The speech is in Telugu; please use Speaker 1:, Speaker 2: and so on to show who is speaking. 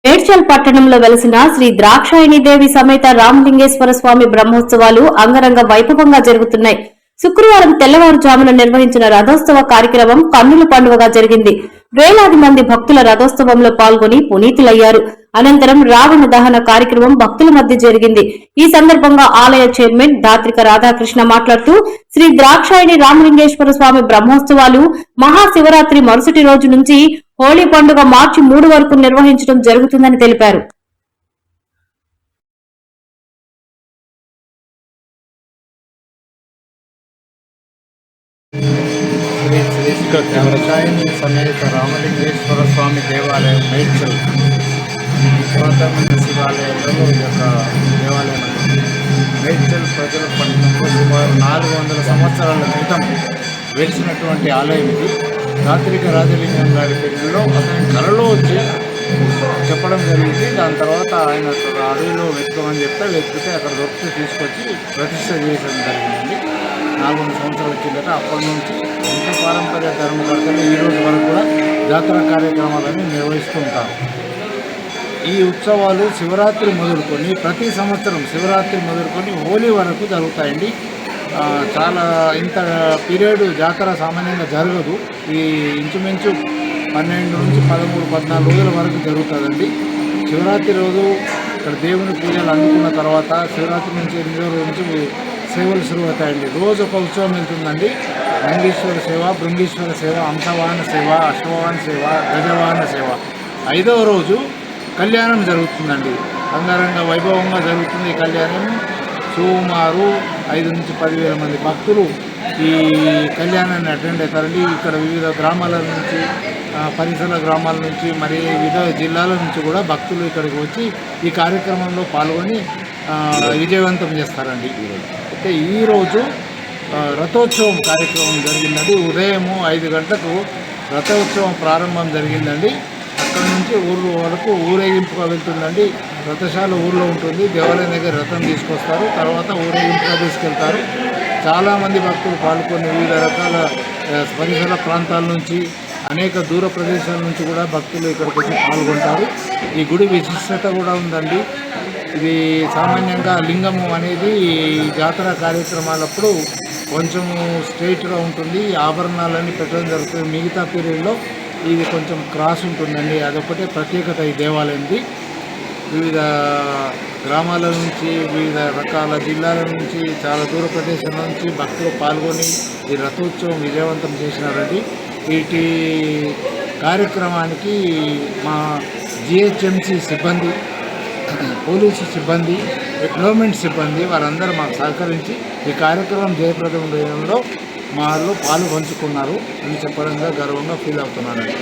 Speaker 1: మేడ్చల్ పట్టణంలో వెలసిన శ్రీ ద్రాక్షాయణిదేవి సమేత రామలింగేశ్వర స్వామి బ్రహ్మోత్సవాలు అంగరంగ వైభవంగా జరుగుతున్నాయి. శుక్రవారం తెల్లవారుజామున నిర్వహించిన రథోత్సవ కార్యక్రమం కన్నుల పండుగగా జరిగింది. వేలాది మంది భక్తుల రథోత్సవంలో పాల్గొని పునీతులయ్యారు. అనంతరం రావణ దహన కార్యక్రమం భక్తుల మధ్య జరిగింది. ఈ సందర్భంగా ఆలయ చైర్మన్ దాత్రిక రాధాకృష్ణ మాట్లాడుతూ శ్రీ ద్రాక్షాయణి రామలింగేశ్వర స్వామి బ్రహ్మోత్సవాలు మహాశివరాత్రి మరుసటి రోజు నుంచి హోళీ పండుగ మార్చి 3 వరకు నిర్వహించడం జరుగుతుందని తెలిపారు.
Speaker 2: శ్రీ ద్రాక్షాయణి సమేత రామలింగేశ్వర స్వామి దేవాలయం మేడ్చల్ పురాతన శివాలయంలో ఈ యొక్క దేవాలయం మేడ్చల్ ప్రజల పట్టణంలో సుమారు 400 సంవత్సరాల క్రితం వెలిసినటువంటి ఆలయం ఇది. దాత్రిక రాజలింగం గారి పెళ్లిలో అతని కళలో వచ్చి చెప్పడం జరిగింది. దాని తర్వాత ఆయన అడవిలో వెతుకోమని వెతికితే అక్కడ దొరికితే తీసుకొచ్చి ప్రతిష్ట చేయడం జరిగింది 400 సంవత్సరాల కిందట. అప్పటి నుంచి వంశ పారంపర్య ధర్మకర్తలు ఈ రోజు వరకు కూడా జాతర కార్యక్రమాలను నిర్వహిస్తుంటారు. ఈ ఉత్సవాలు శివరాత్రి మొదలుకొని ప్రతి సంవత్సరం శివరాత్రి మొదలుకొని హోలీ వరకు జరుగుతాయండి. చాలా ఇంత పీరియడ్ జాతర సామాన్యంగా జరగదు. ఈ ఇంచుమించు 12 నుంచి 13, 14 రోజుల వరకు జరుగుతుందండి. శివరాత్రి రోజు ఇక్కడ దేవుని పూజలు అందుకున్న తర్వాత శివరాత్రి నుంచి 8వ రోజు నుంచి సేవలు శురు అవుతాయండి. రోజు ఒక ఉత్సవం వెళ్తుందండి. నందీశ్వర సేవ, బృంగీశ్వర సేవ, హంసవాహన సేవ, అశ్వవాహన సేవ, గజవాహన సేవ. 5వ రోజు కళ్యాణం జరుగుతుందండి. అంగరంగ వైభవంగా జరుగుతుంది ఈ కళ్యాణం. సుమారు 5 నుంచి 10,000 మంది భక్తులు ఈ కళ్యాణాన్ని అటెండ్ అవుతారండి. ఇక్కడ వివిధ గ్రామాల నుంచి, పరిసర గ్రామాల నుంచి, మరి వివిధ జిల్లాల నుంచి కూడా భక్తులు ఇక్కడికి వచ్చి ఈ కార్యక్రమంలో పాల్గొని విజయవంతం చేస్తారండి. అయితే ఈరోజు రథోత్సవం కార్యక్రమం జరిగిందండి. ఉదయం 5 గంటలకు రథోత్సవం ప్రారంభం జరిగిందండి. అక్కడ నుంచి ఊరు వరకు ఊరేగింపుగా వెళ్తుందండి. రథశాల ఊర్లో ఉంటుంది. దేవాలయం దగ్గర రథం తీసుకొస్తారు, తర్వాత ఊరేగింపుగా తీసుకెళ్తారు. చాలామంది భక్తులు పాల్గొని వివిధ రకాల పరిసర ప్రాంతాల నుంచి, అనేక దూర ప్రదేశాల నుంచి కూడా భక్తులు ఇక్కడికి వచ్చి పాల్గొంటారు. ఈ గుడి విశిష్టత కూడా ఉందండి. ఇది సామాన్యంగా లింగము అనేది జాతర కార్యక్రమాలప్పుడు కొంచెము స్ట్రైట్గా ఉంటుంది. ఆభరణాలన్నీ పెట్టడం జరుగుతుంది. మిగతా పీరియడ్లో ఇది కొంచెం క్రాస్ ఉంటుందండి. అదొకటే ప్రత్యేకత ఈ దేవాలయంది. వివిధ గ్రామాల నుంచి, వివిధ రకాల జిల్లాల నుంచి, చాలా దూర ప్రదేశాల నుంచి భక్తులు పాల్గొని ఈ రథోత్సవం విజయవంతం చేసినారండి. వీటి కార్యక్రమానికి మా జిహెచ్ఎంసి సిబ్బంది, పోలీసు సిబ్బంది, గవర్నమెంట్ సిబ్బంది వారందరూ మాకు సహకరించి ఈ కార్యక్రమం జయప్రదం చేయడంలో మాలో పాలు పంచుకున్నారు అని చెప్పడంగా గర్వంగా ఫీల్ అవుతున్నానండి.